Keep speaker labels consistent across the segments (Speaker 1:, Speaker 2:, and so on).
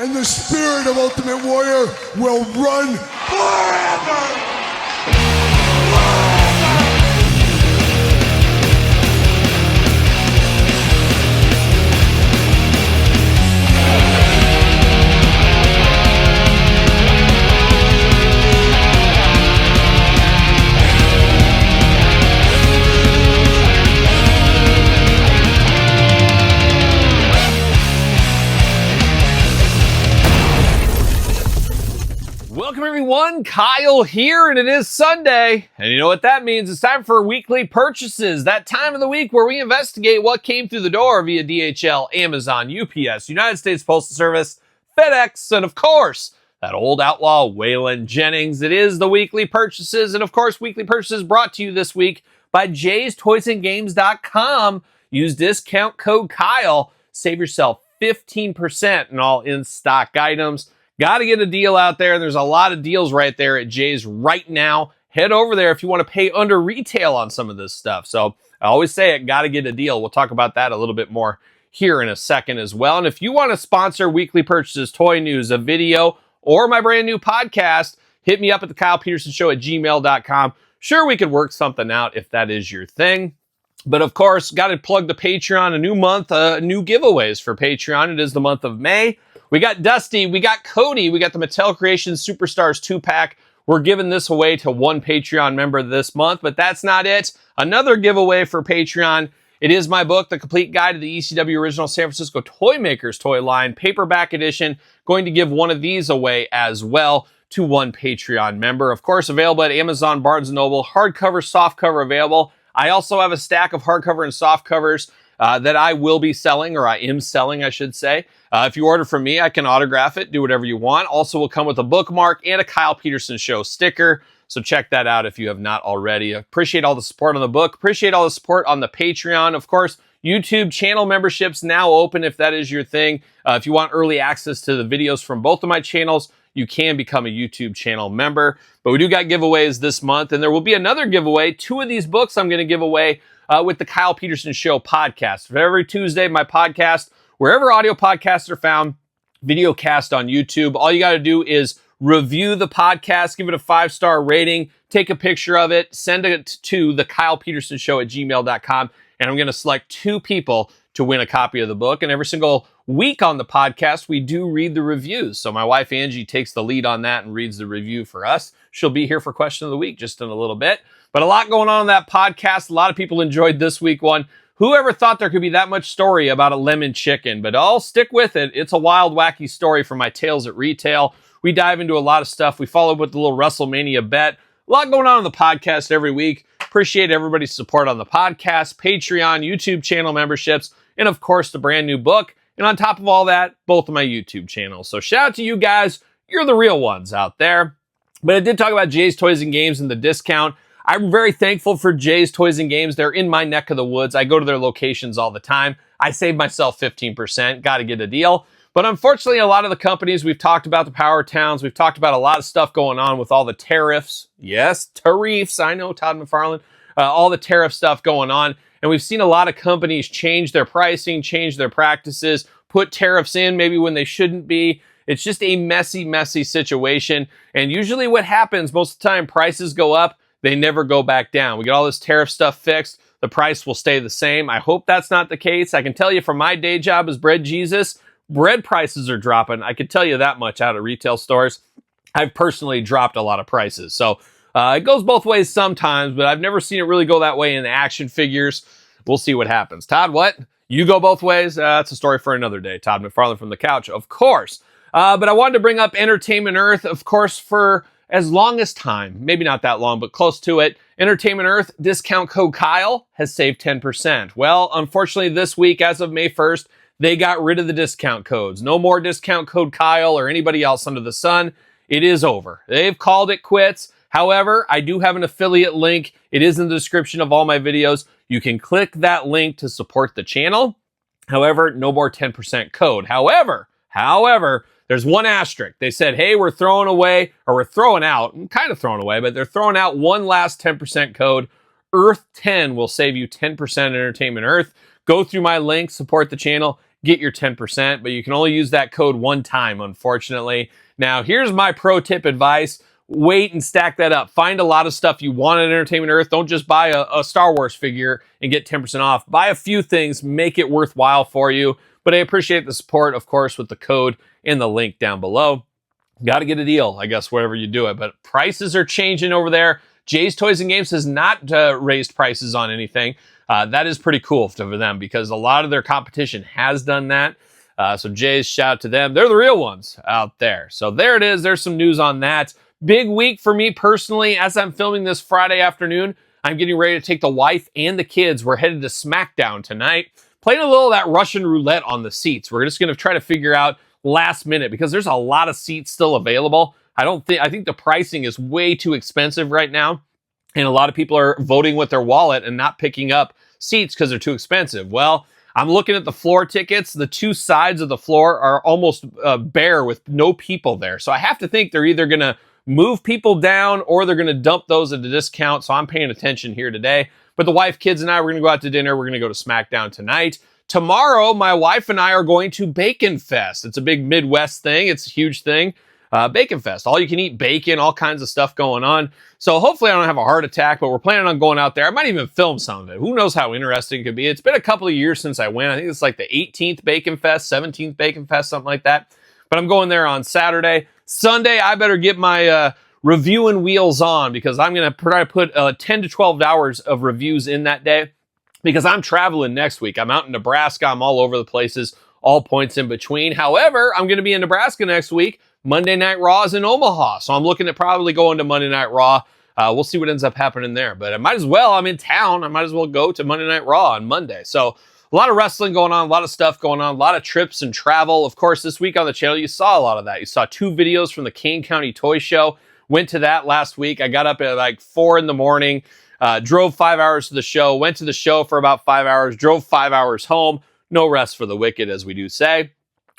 Speaker 1: and the spirit of Ultimate Warrior will run forever!
Speaker 2: Welcome everyone, Kyle here, and it is Sunday, and you know what that means. It's time for weekly purchases, that time of the week where we investigate what came through the door via DHL, Amazon, UPS, United States Postal Service, FedEx, and of course, that old outlaw Waylon Jennings. It is the weekly purchases, and of course, weekly purchases brought to you this week by Jay'sToysAndGames.com. Use discount code Kyle, save yourself 15% in all in-stock items. Got to get a deal out there. There's a lot of deals right there at Jay's right now. Head over there if you want to pay under retail on some of this stuff. So I always say it, got to get a deal. We'll talk about that a little bit more here in a second as well. And if you want to sponsor weekly purchases, toy news, a video, or my brand new podcast, hit me up at TheKylePetersonShow at gmail.com. Sure, we could work something out if that is your thing. But of course, got to plug the Patreon, a new month, new giveaways for Patreon. It is the month of May. We got Dusty, we got Cody, we got the Mattel Creations Superstars 2-pack. We're giving this away to one Patreon member this month, but that's not it. Another giveaway for Patreon. It is my book, The Complete Guide to the ECW Original San Francisco Toy Makers toy line, paperback edition. Going to give one of these away as well to one Patreon member. Of course, available at Amazon, Barnes & Noble, hardcover, softcover available. I also have a stack of hardcover and soft covers that I will be selling, or I am selling, I should say. If you order from me, I can autograph it, do whatever you want. Also will come with a bookmark and a Kyle Peterson Show sticker. So check that out if you have not already. I appreciate all the support on the book. Appreciate all the support on the Patreon. Of course, YouTube channel memberships now open if that is your thing. If you want early access to the videos from both of my channels, you can become a YouTube channel member. But we do got giveaways this month, and there will be another giveaway. 2 of these books I'm going to give away with the Kyle Peterson Show podcast. For every Tuesday, my podcast, wherever audio podcasts are found, video cast on YouTube. All you got to do is review the podcast, give it a 5-star rating, take a picture of it, send it to TheKylePetersonShow at gmail.com, and I'm going to select 2 people to win a copy of the book. And every single week on the podcast, we do read the reviews. So my wife, Angie, takes the lead on that and reads the review for us. She'll be here for Question of the Week just in a little bit. But a lot going on in that podcast. A lot of people enjoyed this week one. Whoever thought there could be that much story about a lemon chicken? But I'll stick with it. It's a wild, wacky story from my Tales at Retail. We dive into a lot of stuff. We follow up with the little WrestleMania bet. A lot going on the podcast every week. Appreciate everybody's support on the podcast, Patreon, YouTube channel memberships, and of course, the brand new book. And on top of all that, both of my YouTube channels. So shout out to you guys. You're the real ones out there. But I did talk about Jay's Toys and Games and the discount. I'm very thankful for Jay's Toys and Games. They're in my neck of the woods. I go to their locations all the time. I save myself 15%. Got to get a deal. But unfortunately, a lot of the companies, we've talked about the power towns. We've talked about a lot of stuff going on with all the tariffs. Yes, tariffs. I know, Todd McFarlane. All the tariff stuff going on. And we've seen a lot of companies change their pricing, change their practices, put tariffs in maybe when they shouldn't be. It's just a messy, messy situation. And usually what happens most of the time, prices go up. They never go back down. We get all this tariff stuff fixed. The price will stay the same. I hope that's not the case. I can tell you from my day job as Bread Jesus, bread prices are dropping. I can tell you that much out of retail stores. I've personally dropped a lot of prices. So it goes both ways sometimes, but I've never seen it really go that way in the action figures. We'll see what happens. Todd, what? You go both ways? That's a story for another day. Todd McFarlane from the couch, of course. But I wanted to bring up Entertainment Earth, of course, for as long as time, maybe not that long, but close to it. Entertainment Earth discount code Kyle has saved 10%. Well, unfortunately, this week, as of May 1st, they got rid of the discount codes. No more discount code Kyle or anybody else under the sun. It is over. They've called it quits. However, I do have an affiliate link. It is in the description of all my videos. You can click that link to support the channel. However, no more 10% code. However, there's one asterisk. They said, hey, we're throwing away, or we're throwing out, kind of throwing away, but they're throwing out one last 10% code. Earth 10 will save you 10% Entertainment Earth. Go through my link, support the channel, get your 10%, but you can only use that code one time, unfortunately. Now, here's my pro tip advice. Wait and stack that up. Find a lot of stuff you want at Entertainment Earth. Don't just buy a Star Wars figure and get 10% off. Buy a few things, make it worthwhile for you. But I appreciate the support, of course, with the code and the link down below. Got to get a deal, I guess, wherever you do it. But prices are changing over there. Jay's Toys and Games has not raised prices on anything. That is pretty cool for them because a lot of their competition has done that. So Jay's, shout out to them. They're the real ones out there. So there it is. There's some news on that. Big week for me personally. As I'm filming this Friday afternoon, I'm getting ready to take the wife and the kids. We're headed to SmackDown tonight. Playing a little of that Russian roulette on the seats. We're just going to try to figure out last minute because there's a lot of seats still available. I think the pricing is way too expensive right now. And a lot of people are voting with their wallet and not picking up seats because they're too expensive. Well, I'm looking at the floor tickets. The two sides of the floor are almost bare with no people there. So I have to think they're either going to move people down or they're going to dump those at a discount. So I'm paying attention here today. But the wife, kids, and I, we're going to go out to dinner. We're going to go to SmackDown tonight. Tomorrow, my wife and I are going to Bacon Fest. It's a big Midwest thing. It's a huge thing. Bacon Fest. All you can eat bacon, all kinds of stuff going on. So hopefully I don't have a heart attack, but we're planning on going out there. I might even film some of it. Who knows how interesting it could be. It's been a couple of years since I went. I think it's like the 18th Bacon Fest, 17th Bacon Fest, something like that. But I'm going there on Saturday. Sunday, I better get my reviewing wheels on because I'm going to try to put 10 to 12 hours of reviews in that day because I'm traveling next week. I'm out in Nebraska. I'm all over the places, all points in between. However, I'm going to be in Nebraska next week. Monday Night Raw is in Omaha, so I'm looking at probably going to Monday Night Raw. We'll see what ends up happening there, but I might as well. I'm in town. I might as well go to Monday Night Raw on Monday. So a lot of wrestling going on, a lot of stuff going on, a lot of trips and travel. Of course, this week on the channel, you saw a lot of that. You saw 2 videos from the Kane County Toy Show. Went to that last week. I got up at like 4 in the morning, drove 5 hours to the show, went to the show for about 5 hours, drove 5 hours home. No rest for the wicked, as we do say.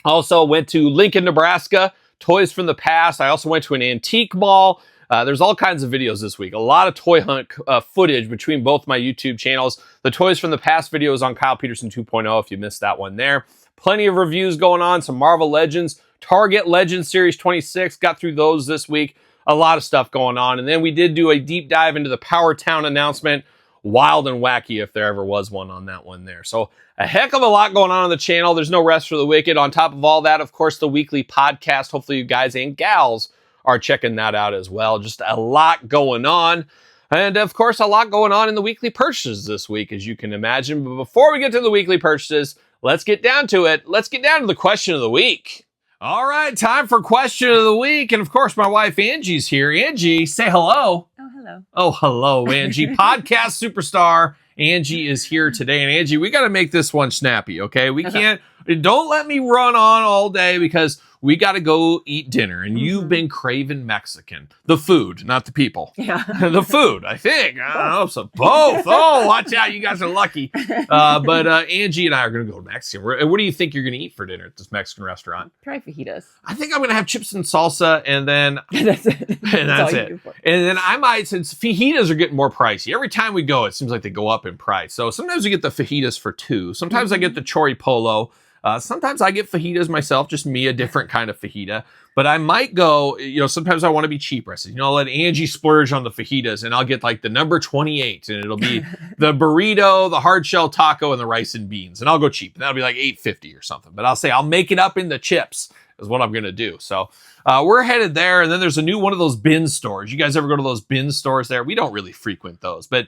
Speaker 2: Also went to Lincoln, Nebraska. Toys from the past. I also went to an antique mall. There's all kinds of videos this week. A lot of toy hunt footage between both my YouTube channels. The Toys from the Past video is on Kyle Peterson 2.0 if you missed that one there. Plenty of reviews going on. Some Marvel Legends. Target Legends Series 26. Got through those this week. A lot of stuff going on. And then we did do a deep dive into the Power Town announcement. Wild and wacky if there ever was one on that one there. So a heck of a lot going on the channel. There's no rest for the wicked. On top of all that, of course, the weekly podcast. Hopefully you guys and gals are checking that out as well. Just a lot going on. And of course, a lot going on in the weekly purchases this week, as you can imagine. But before we get to the weekly purchases, let's get down to it. Let's get down to the question of the week. All right, time for question of the week. And of course, my wife Angie's here. Angie, say hello.
Speaker 3: Oh, hello.
Speaker 2: Oh, hello, Angie. Podcast superstar. Angie is here today. And Angie, we got to make this one snappy, okay? We can't, don't let me run on all day because we got to go eat dinner. And you've been craving Mexican. The food, not the people.
Speaker 3: Yeah.
Speaker 2: The food, I think. I don't know. So both. Oh, watch out. You guys are lucky. But Angie and I are going to go Mexican. What do you think you're going to eat for dinner at this Mexican restaurant?
Speaker 3: Try fajitas.
Speaker 2: I think I'm going to have chips and salsa and then...
Speaker 3: That's it.
Speaker 2: And that's it. And then I might, since fajitas are getting more pricey, every time we go, it seems like they go up in price. So sometimes we get the fajitas for $2. Sometimes I get the choripolo. Sometimes I get fajitas myself, just me, a different kind of fajita. But I might go, sometimes I want to be cheaper. I said, I'll let Angie splurge on the fajitas and I'll get like the number 28 and it'll be the burrito, the hard shell taco, and the rice and beans. And I'll go cheap. And that'll be like $8.50 or something. But I'll say I'll make it up in the chips is what I'm going to do. So we're headed there. And then there's a new one of those bin stores. You guys ever go to those bin stores there? We don't really frequent those, but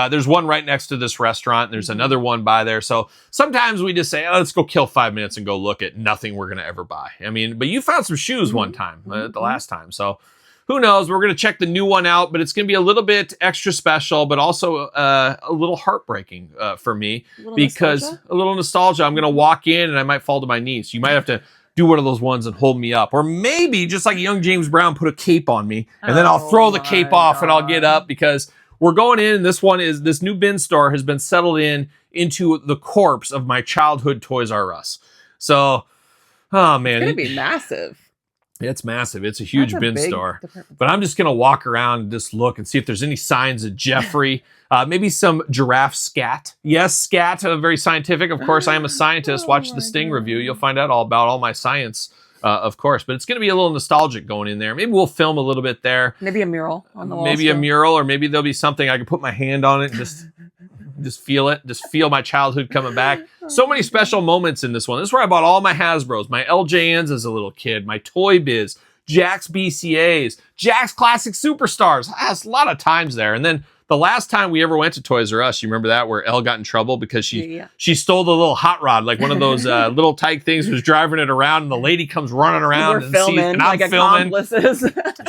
Speaker 2: there's one right next to this restaurant. There's another one by there. So sometimes we just say, let's go kill 5 minutes and go look at nothing we're going to ever buy. I mean, but you found some shoes one time, the last time. So who knows? We're going to check the new one out, but it's going to be a little bit extra special, but also a little heartbreaking for me because a little nostalgia. I'm going to walk in and I might fall to my knees. You might have to do one of those ones and hold me up. Or maybe, just like young James Brown, put a cape on me, and then I'll throw the cape off and I'll get up because we're going in. And this new bin store has been settled into the corpse of my childhood Toys R Us. So, oh man.
Speaker 3: It's going to be massive.
Speaker 2: It's massive. It's a huge
Speaker 3: That's a
Speaker 2: bin
Speaker 3: big
Speaker 2: store.
Speaker 3: department
Speaker 2: But I'm just going to walk around and just look and see if there's any signs of Jeffrey. Maybe some giraffe scat. Yes, scat, very scientific. Of course, I am a scientist.
Speaker 3: Oh
Speaker 2: Watch
Speaker 3: my
Speaker 2: the Sting
Speaker 3: God.
Speaker 2: review. You'll find out all about all my science, of course. But it's going to be a little nostalgic going in there. Maybe we'll film a little bit there.
Speaker 3: Maybe a mural on the wall.
Speaker 2: Maybe a mural, or maybe there'll be something I can put my hand on it and just feel it. Just feel my childhood coming back. So many special moments in this one. This is where I bought all my Hasbros, my LJNs as a little kid, my Toy Biz, Jakks BCAs, Jakks Classic Superstars. That's a lot of times there. And then the last time we ever went to Toys R Us, you remember that, where Elle got in trouble because she stole the little hot rod, like one of those little tyke things, was driving it around, and the lady comes running around
Speaker 3: and I'm
Speaker 2: like
Speaker 3: filming.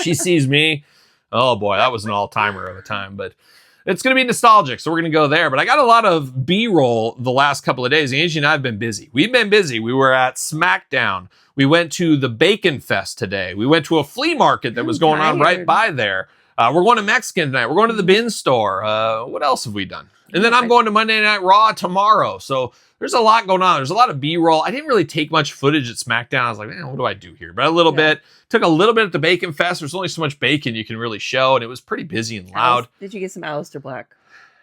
Speaker 2: She sees me. Oh boy, that was an all-timer of a time, but it's going to be nostalgic, so we're going to go there. But I got a lot of B-roll the last couple of days. Angie and I have been busy. We've been busy. We were at SmackDown. We went to the Bacon Fest today. We went to a flea market that was going on right by there. We're going to Mexican tonight. We're going to the bin store. What else have we done? And then I'm going to Monday Night Raw tomorrow. So there's a lot going on. There's a lot of B-roll. I didn't really take much footage at SmackDown. I was like, man, what do I do here? But a little bit. Took a little bit at the Bacon Fest. There's only so much bacon you can really show, and it was pretty busy and loud.
Speaker 3: Did you get some Aleister Black?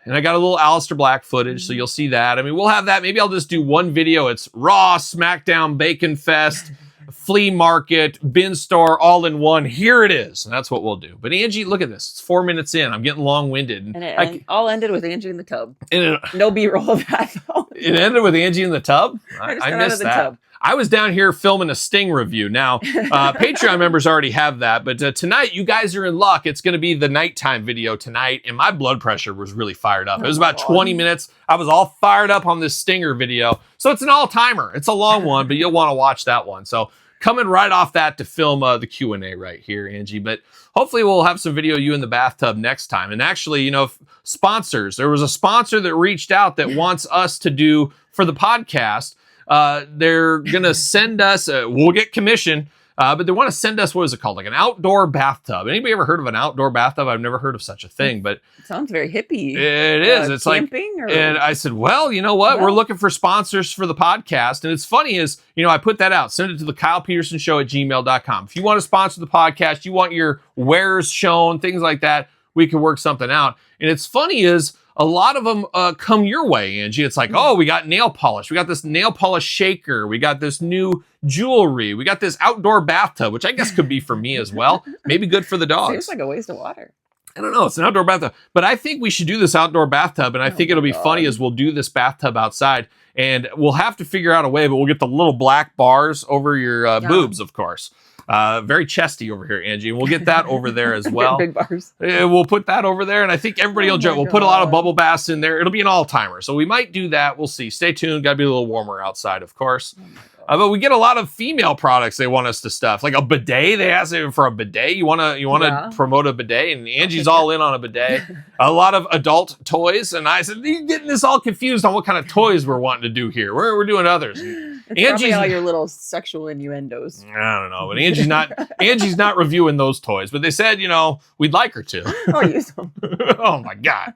Speaker 2: And I got a little Aleister Black footage, so you'll see that. I mean, we'll have that. Maybe I'll just do one video. It's Raw, SmackDown, Bacon Fest, flea market, bin store, all in one. Here it is. And that's what we'll do. But Angie, look at this. It's 4 minutes in. I'm getting long-winded.
Speaker 3: And it all ended with Angie in the tub.
Speaker 2: And
Speaker 3: no B-roll of that, though.
Speaker 2: It ended with Angie in the tub? I missed that.
Speaker 3: Tub.
Speaker 2: I was down here filming a Sting review. Now, Patreon members already have that, but tonight, you guys are in luck. It's going to be the nighttime video tonight, and my blood pressure was really fired up. It was about 20 minutes. I was all fired up on this Stinger video. So it's an all-timer. It's a long one, but you'll want to watch that one. So coming right off that to film the Q&A right here, Angie. But hopefully we'll have some video of you in the bathtub next time. And actually, you know, sponsors. There was a sponsor that reached out that wants us to do for the podcast. They're going to send us, we'll get commission, but they want to send us, what is it called? Like an outdoor bathtub. Anybody ever heard of an outdoor bathtub? I've never heard of such a thing, but
Speaker 3: it sounds very hippie.
Speaker 2: It is. It's
Speaker 3: camping,
Speaker 2: like, and I said, well, you know what? We're looking for sponsors for the podcast. And it's funny is, you know, I put that out, send it to TheKylePetersonShow@gmail.com. If you want to sponsor the podcast, you want your wares shown, things like that, we can work something out. And it's funny is, a lot of them come your way, Angie. It's like, oh, we got nail polish. We got this nail polish shaker. We got this new jewelry. We got this outdoor bathtub, which I guess could be for me as well. Maybe good for the dogs.
Speaker 3: Seems like a waste of water.
Speaker 2: I don't know. It's an outdoor bathtub. But I think we should do this outdoor bathtub. And I think it'll be funny as we'll do this bathtub outside. And we'll have to figure out a way, but we'll get the little black bars over your boobs, of course. Very chesty over here, Angie. And we'll get that over there as well.
Speaker 3: Big bars.
Speaker 2: We'll put that over there. And I think everybody will join. We'll put a lot of bubble baths in there. It'll be an all-timer. So we might do that. We'll see. Stay tuned. Got to be a little warmer outside, of course. But we get a lot of female products they want us to stuff. Like a bidet. They ask for a bidet. You want to promote a bidet? And Angie's all in on a bidet. A lot of adult toys. And I said, you're getting this all confused on what kind of toys we're wanting to do here. We're doing others.
Speaker 3: It's probably all your little sexual innuendos.
Speaker 2: I don't know. But Angie's not reviewing those toys. But they said, you know, we'd like her to.
Speaker 3: I'll use them.
Speaker 2: Oh, my God.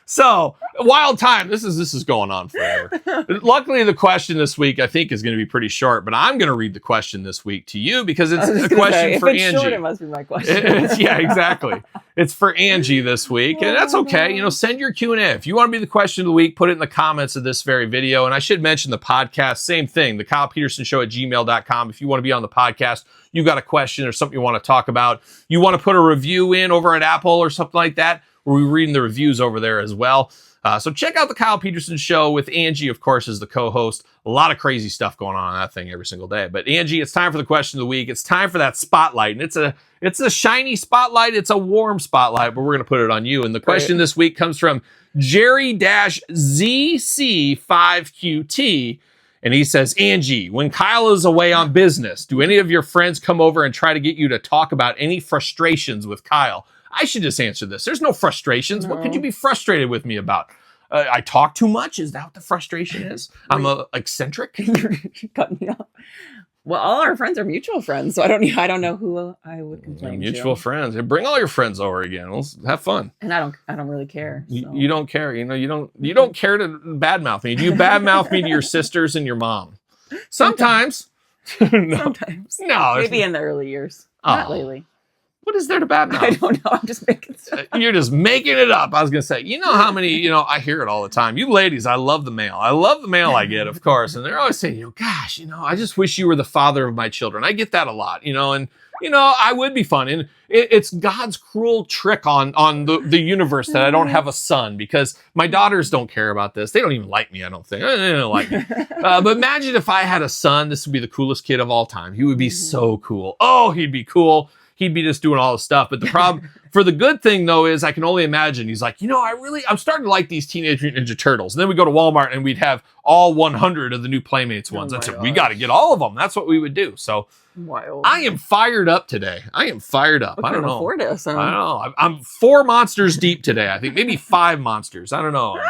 Speaker 2: So, wild time. This is going on forever. Luckily, the question this week, I think, is going to be pretty short, but I'm going to read the question this week to you because it's a question for Angie. If it's short,
Speaker 3: it must be my question.
Speaker 2: Yeah, exactly. It's for Angie this week, and that's okay. You know, send your Q&A. If you want to be the question of the week, put it in the comments of this very video. And I should mention the podcast, same thing, TheKylePetersonShow@gmail.com. If you want to be on the podcast, you got a question or something you want to talk about, you want to put a review in over at Apple or something like that, we're reading the reviews over there as well. So check out the Kyle Peterson Show with Angie, of course, as the co-host. A lot of crazy stuff going on in that thing every single day. But Angie, it's time for the question of the week. It's time for that spotlight. And it's a shiny spotlight. It's a warm spotlight, but we're going to put it on you. And the question this week comes from Jerry-ZC5QT. And he says, Angie, when Kyle is away on business, do any of your friends come over and try to get you to talk about any frustrations with Kyle? I should just answer this. There's no frustrations. No. What could you be frustrated with me about? I talk too much? Is that what the frustration is? I'm eccentric?
Speaker 3: You're cutting me off. Well, all our friends are mutual friends, so I don't know who I would complain to.
Speaker 2: Mutual friends. Hey, bring all your friends over again. Let's have fun.
Speaker 3: And I don't really care. So.
Speaker 2: You don't care. You know, you don't care to badmouth me. Do you badmouth me to your sisters and your mom? Sometimes. No.
Speaker 3: Sometimes.
Speaker 2: No.
Speaker 3: Maybe in the early years. Not lately.
Speaker 2: What is there to badmouth?
Speaker 3: I don't know. I'm just making stuff up.
Speaker 2: You're just making it up. I was going to say, you know how many, I hear it all the time. You ladies, I love the mail. I love the mail I get, of course. And they're always saying, gosh, I just wish you were the father of my children. I get that a lot, and, I would be fun. And it's God's cruel trick on the universe that I don't have a son, because my daughters don't care about this. They don't even like me, I don't think. They don't like me. But imagine if I had a son, this would be the coolest kid of all time. He would be so cool. Oh, he'd be cool. He'd be just doing all this stuff. But the problem, for the good thing though, is I can only imagine. He's like, I'm starting to like these Teenage Mutant Ninja Turtles. And then we go to Walmart and we'd have all 100 of the new Playmates ones. I said, we got to get all of them. That's what we would do. So
Speaker 3: wild.
Speaker 2: I am fired up today. I am fired up. I don't know.
Speaker 3: Afford this,
Speaker 2: I don't know. I'm 4 monsters deep today. I think maybe 5 monsters. I don't know.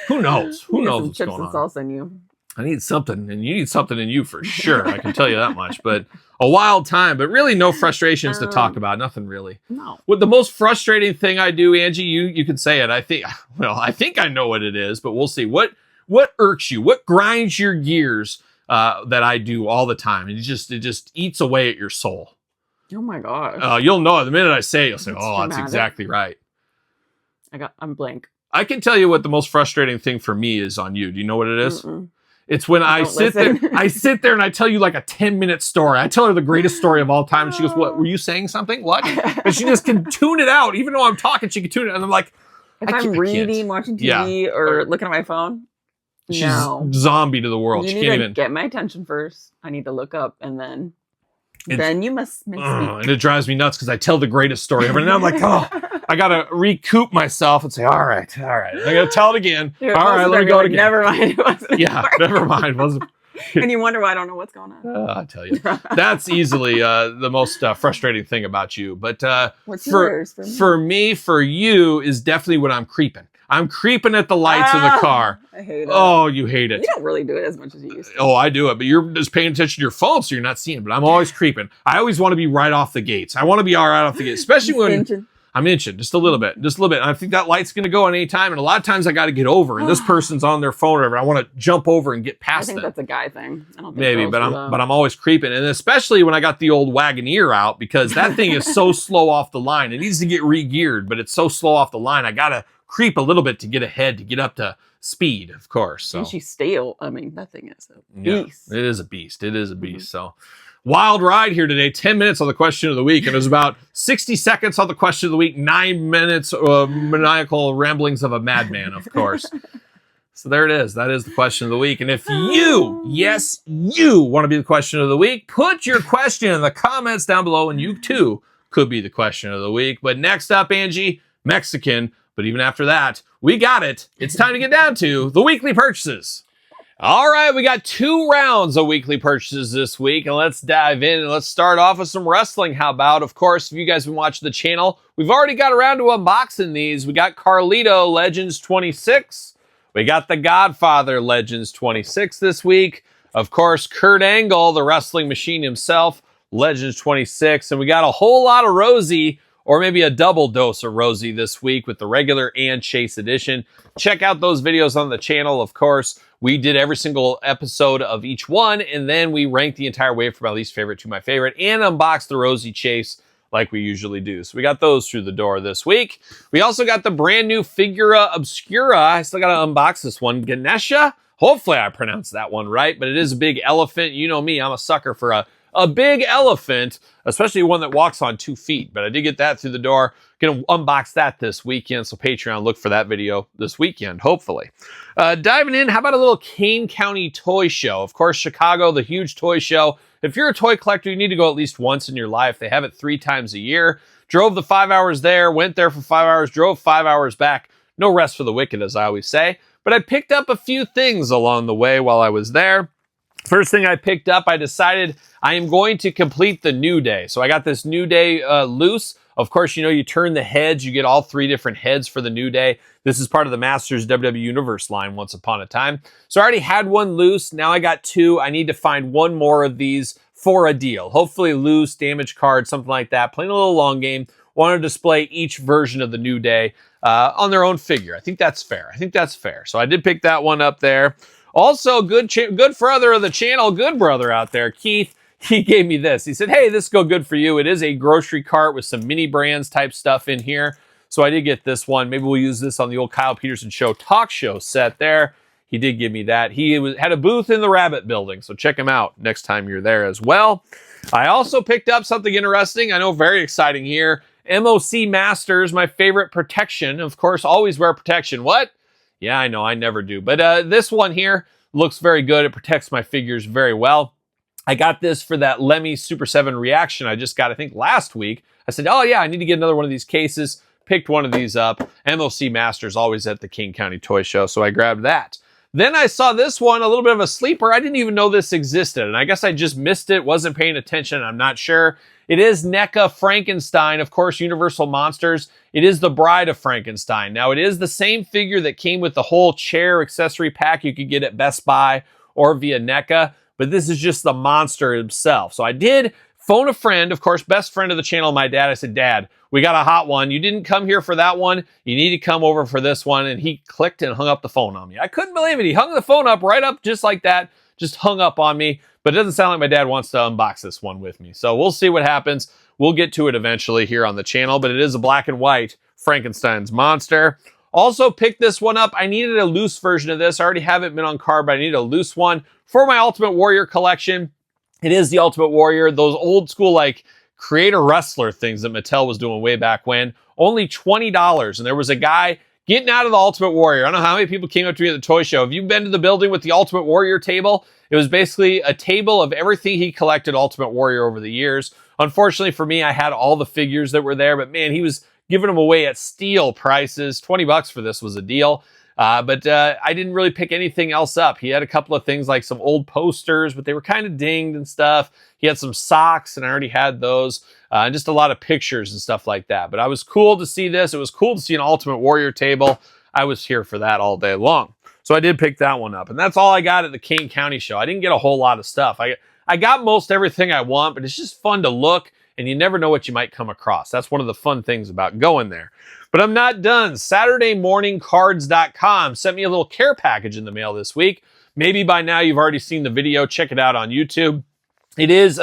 Speaker 2: Who knows? Who knows what's
Speaker 3: chips
Speaker 2: going
Speaker 3: and
Speaker 2: on?
Speaker 3: salsa in you.
Speaker 2: I need something, and you need something in you for sure. I can tell you that much. But a wild time, but really no frustrations to talk about. Nothing really.
Speaker 3: No.
Speaker 2: What the most frustrating thing I do, Angie, you can say it. I think I know what it is, but we'll see. What irks you? What grinds your gears that I do all the time? And it just eats away at your soul.
Speaker 3: Oh my gosh.
Speaker 2: You'll know it. The minute I say it, you'll say,
Speaker 3: That's
Speaker 2: that's exactly right.
Speaker 3: I'm blank.
Speaker 2: I can tell you what the most frustrating thing for me is on you. Do you know what it is?
Speaker 3: Mm-mm.
Speaker 2: It's when I sit there and I tell you like a 10-minute story. I tell her the greatest story of all time. And she goes, what, were you saying something? What? And she just can tune it out. Even though I'm talking, she can tune it. And I'm like,
Speaker 3: if I'm reading, watching TV, or looking at my phone,
Speaker 2: she's zombie to the world.
Speaker 3: You
Speaker 2: she
Speaker 3: need
Speaker 2: can't
Speaker 3: to
Speaker 2: even
Speaker 3: get my attention first. I need to look up, and then you must speak.
Speaker 2: And it drives me nuts because I tell the greatest story ever. And then I'm like, I got to recoup myself and say, all right. I got to tell it again.
Speaker 3: Dude,
Speaker 2: all right, let me go again.
Speaker 3: Never mind.
Speaker 2: Never mind.
Speaker 3: And you wonder why I don't know what's going on.
Speaker 2: I tell you, that's easily the most frustrating thing about you. But
Speaker 3: what's yours?
Speaker 2: For me, for you, is definitely when I'm creeping. I'm creeping at the lights of the car.
Speaker 3: I hate it.
Speaker 2: Oh, you hate it.
Speaker 3: You don't really do it as much as you used to.
Speaker 2: Oh, I do it, but you're just paying attention to your phone, so you're not seeing it. But I'm always creeping. I always want to be right off the gates. I want to be all right off the gates, especially when I'm inching just a little bit. And I think that light's going to go at any time. And a lot of times I got to get over, and this person's on their phone or whatever. I want to jump over and get past them.
Speaker 3: I think that's a guy thing. I don't think
Speaker 2: maybe, but I'm always creeping. And especially when I got the old Wagoneer out, because that thing is so slow off the line. It needs to get re-geared, but it's so slow off the line. I got to creep a little bit to get ahead, to get up to speed, of course. So.
Speaker 3: And she's stale. I mean, that thing is a beast.
Speaker 2: Yeah, it is a beast. It is a beast. So wild ride here today. 10 minutes on the question of the week. And it was about 60 seconds on the question of the week. 9 minutes of maniacal ramblings of a madman, of course. So there it is. That is the question of the week. And if you, yes, you want to be the question of the week, put your question in the comments down below, and you too could be the question of the week. But next up, Angie, Mexican. But even after that, we got it. It's time to get down to the weekly purchases. All right, we got 2 rounds of weekly purchases this week, and let's dive in and let's start off with some wrestling. How about, of course, if you guys have been watching the channel, we've already got around to unboxing these. We got Carlito Legends 26. We got The Godfather Legends 26 this week. Of course, Kurt Angle, the wrestling machine himself, Legends 26. And we got a whole lot of Rosie, or maybe a double dose of Rosie this week with the regular and Chase edition. Check out those videos on the channel, of course. We did every single episode of each one, and then we ranked the entire wave from my least favorite to my favorite and unboxed the Rosie Chase like we usually do. So we got those through the door this week. We also got the brand new Figura Obscura. I still got to unbox this one. Ganesha. Hopefully I pronounced that one right, but it is a big elephant. You know me, I'm a sucker for a big elephant, especially one that walks on 2 feet. But I did get that through the door. Gonna unbox that this weekend, so Patreon, look for that video this weekend, hopefully. Diving in, how about a little Kane County toy show? Of course, Chicago, the huge toy show. If you're a toy collector, you need to go at least once in your life. They have it 3 times a year. Drove the 5 hours there, went there for 5 hours, drove 5 hours back. No rest for the wicked, as I always say. But I picked up a few things along the way while I was there. First thing I picked up, I decided I am going to complete the New Day. So I got this New Day loose. Of course, you know, you turn the heads, you get all 3 different heads for the New Day. This is part of the Masters WWE Universe line once upon a time. So I already had 1 loose. Now I got 2. I need to find 1 more of these for a deal. Hopefully loose, damaged card, something like that. Playing a little long game. Want to display each version of the New Day on their own figure. I think that's fair. So I did pick that one up there. Also, good brother of the channel, good brother out there, Keith, he gave me this. He said, hey, this go good for you. It is a grocery cart with some mini brands type stuff in here. So I did get this one. Maybe we'll use this on the old Kyle Peterson Show talk show set there. He did give me that. He had a booth in the Rabbit Building, so check him out next time you're there as well. I also picked up something interesting. I know, very exciting here. MOC Masters, my favorite protection. Of course, always wear protection. What? Yeah, I know, I never do. But this one here looks very good. It protects my figures very well. I got this for that Lemmy Super 7 reaction I just got, I think, last week. I said, oh yeah, I need to get another one of these cases. Picked one of these up. MOC Masters, always at the King County Toy Show, so I grabbed that. Then I saw this one, a little bit of a sleeper. I didn't even know this existed, and I guess I just missed it, wasn't paying attention, I'm not sure. It is NECA Frankenstein, of course, Universal Monsters. It is the Bride of Frankenstein. Now, it is the same figure that came with the whole chair accessory pack you could get at Best Buy or via NECA, but this is just the monster himself. So I did phone a friend, of course, best friend of the channel, my dad. I said, Dad, we got a hot one. You didn't come here for that one. You need to come over for this one. And he clicked and hung up the phone on me. I couldn't believe it. He hung the phone up right up just like that, just hung up on me. But it doesn't sound like my dad wants to unbox this one with me. So we'll see what happens. We'll get to it eventually here on the channel, but it is a black and white Frankenstein's monster. Also picked this one up. I needed a loose version of this. I already have it been on card, but I need a loose one for my Ultimate Warrior collection. It is the Ultimate Warrior, those old school like creator wrestler things that Mattel was doing way back when. Only $20. And there was a guy getting out of the Ultimate Warrior. I don't know how many people came up to me at the toy show. Have you been to the building with the Ultimate Warrior table? It was basically a table of everything he collected Ultimate Warrior over the years. Unfortunately for me, I had all the figures that were there, but man, he was giving them away at steal prices. $20 for this was a deal. But I didn't really pick anything else up. He had a couple of things like some old posters, but they were kind of dinged and stuff. He had some socks, and I already had those. And just a lot of pictures and stuff like that. But I was cool to see this. It was cool to see an Ultimate Warrior table. I was here for that all day long. So I did pick that one up. And that's all I got at the King County show. I didn't get a whole lot of stuff. I got most everything I want, but it's just fun to look, and you never know what you might come across. That's one of the fun things about going there. But I'm not done. SaturdayMorningCards.com sent me a little care package in the mail this week. Maybe by now you've already seen the video. Check it out on YouTube. It is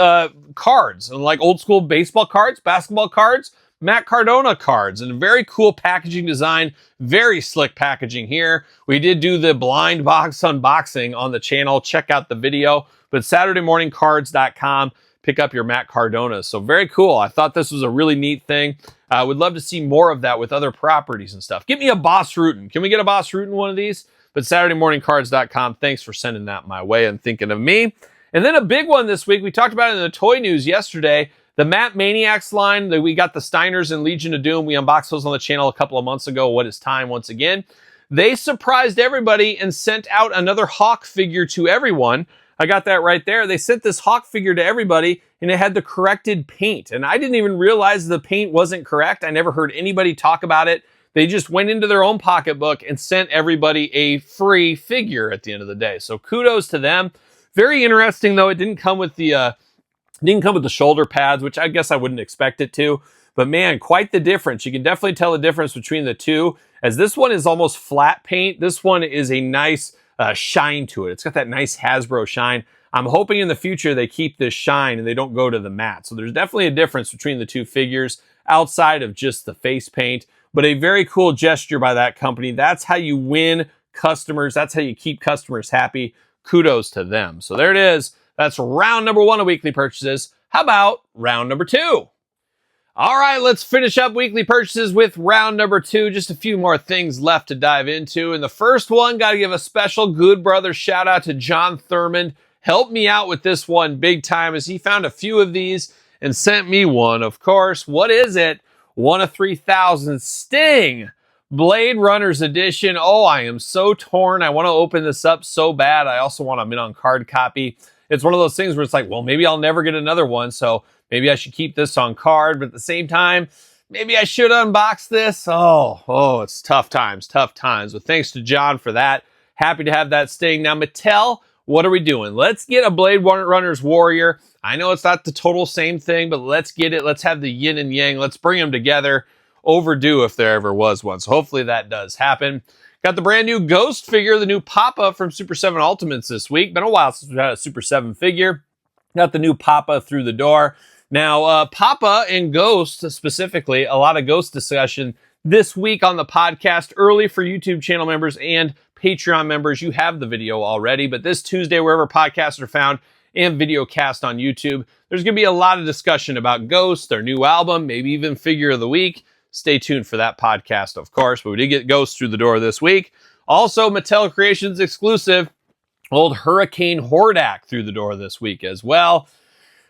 Speaker 2: cards, like old school baseball cards, basketball cards, Matt Cardona cards, and very cool packaging design. Very slick packaging here. We did do the blind box unboxing on the channel. Check out the video. But SaturdayMorningCards.com. Pick up your Matt Cardona. So very cool. I thought this was a really neat thing. I would love to see more of that with other properties and stuff. Get me a Boss Rutan. Can we get a Boss Rutan one of these? But SaturdayMorningCards.com. Thanks for sending that my way and thinking of me. And then a big one this week. We talked about it in the toy news yesterday. The Matt Maniacs line. We got the Steiners and Legion of Doom. We unboxed those on the channel a couple of months ago. What is time once again? They surprised everybody and sent out another Hawk figure to everyone. I got that right there. They sent this Hawk figure to everybody, and it had the corrected paint. And I didn't even realize the paint wasn't correct. I never heard anybody talk about it. They just went into their own pocketbook and sent everybody a free figure at the end of the day. So kudos to them. Very interesting, though. It didn't come with the shoulder pads, which I guess I wouldn't expect it to. But man, quite the difference. You can definitely tell the difference between the two, as this one is almost flat paint. This one is a nice shine to it. It's got that nice Hasbro shine. I'm hoping in the future they keep this shine and they don't go to the matte. So there's definitely a difference between the two figures outside of just the face paint, but a very cool gesture by that company. That's how you win customers. That's how you keep customers happy. Kudos to them. So there it is. That's round number 1 of weekly purchases. How about round number 2? All right, let's finish up weekly purchases with round number 2. Just a few more things left to dive into. And the first one, got to give a special good brother shout out to John Thurmond. Helped me out with this one big time, as he found a few of these and sent me one, of course. What is it? One of 3,000 Sting Blade Runners edition. Oh, I am so torn. I want to open this up so bad. I also want a mint on card copy. It's one of those things where it's like, well, maybe I'll never get another one, so maybe I should keep this on card, but at the same time, maybe I should unbox this. Oh, it's tough times. But thanks to John for that. Happy to have that Sting. Now, Mattel, what are we doing? Let's get a Blade Runners Warrior. I know it's not the total same thing, but let's get it. Let's have the yin and yang. Let's bring them together. Overdue if there ever was one. So hopefully that does happen. Got the brand new Ghost figure, the new Papa from Super 7 Ultimates this week. Been a while since we've had a Super 7 figure. Got the new Papa through the door. Now, Papa and Ghost specifically, a lot of Ghost discussion this week on the podcast, early for YouTube channel members and Patreon members. You have the video already, but this Tuesday, wherever podcasts are found, and video cast on YouTube, there's going to be a lot of discussion about Ghost, their new album, maybe even figure of the week. Stay tuned for that podcast, of course, but we did get Ghost through the door this week. Also, Mattel Creations exclusive, old Hurricane Hordak through the door this week as well.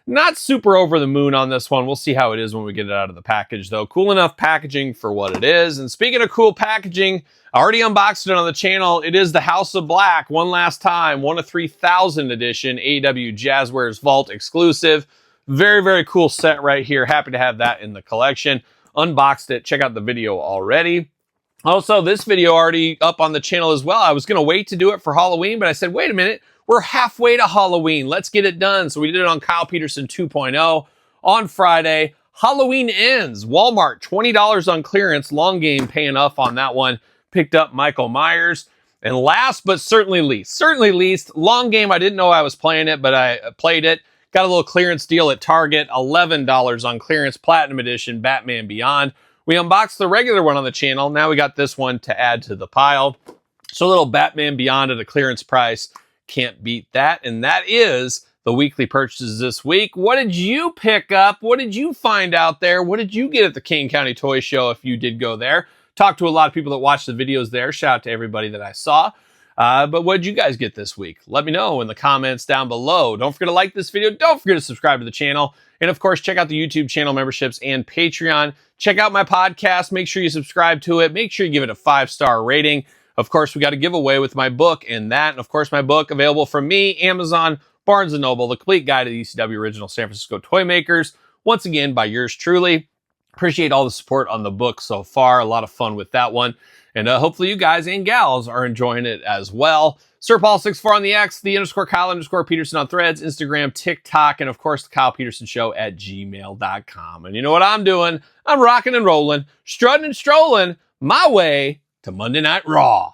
Speaker 2: Not super over the moon on this one. We'll see how it is when we get it out of the package, though. Cool enough packaging for what it is. And speaking of cool packaging, I already unboxed it on the channel. It is the House of Black, one last time, 1 of 3,000 edition AEW Jazzwares Vault exclusive. Very, very cool set right here. Happy to have that in the collection. Unboxed it. Check out the video already. Also, this video already up on the channel as well. I was going to wait to do it for Halloween, but I said, wait a minute. We're halfway to Halloween. Let's get it done. So we did it on Kyle Peterson 2.0 on Friday. Halloween ends. Walmart, $20 on clearance. Long game paying off on that one. Picked up Michael Myers. And last but certainly least, long game. I didn't know I was playing it, but I played it. Got a little clearance deal at Target. $11 on clearance. Platinum Edition, Batman Beyond. We unboxed the regular one on the channel. Now we got this one to add to the pile. So a little Batman Beyond at a clearance price. Can't beat that. And that is the weekly purchases this week. What did you pick up? What did you find out there? What did you get at the Kane County Toy Show if you did go there? Talked to a lot of people that watched the videos there. Shout out to everybody that I saw. But what did you guys get this week? Let me know in the comments down below. Don't forget to like this video. Don't forget to subscribe to the channel. And of course, check out the YouTube channel memberships and Patreon. Check out my podcast. Make sure you subscribe to it. Make sure you give it a 5-star rating. Of course, we got a giveaway with my book and that. And of course, my book available from me, Amazon, Barnes & Noble, The Complete Guide to the ECW Original San Francisco Toy Makers. Once again, by yours truly. Appreciate all the support on the book so far. A lot of fun with that one. And hopefully you guys and gals are enjoying it as well. SirPaul64 on the X, _Kyle_Peterson on Threads, Instagram, TikTok, and of course, the KylePetersonShow at gmail.com. And you know what I'm doing? I'm rocking and rolling, strutting and strolling my way to Monday Night Raw.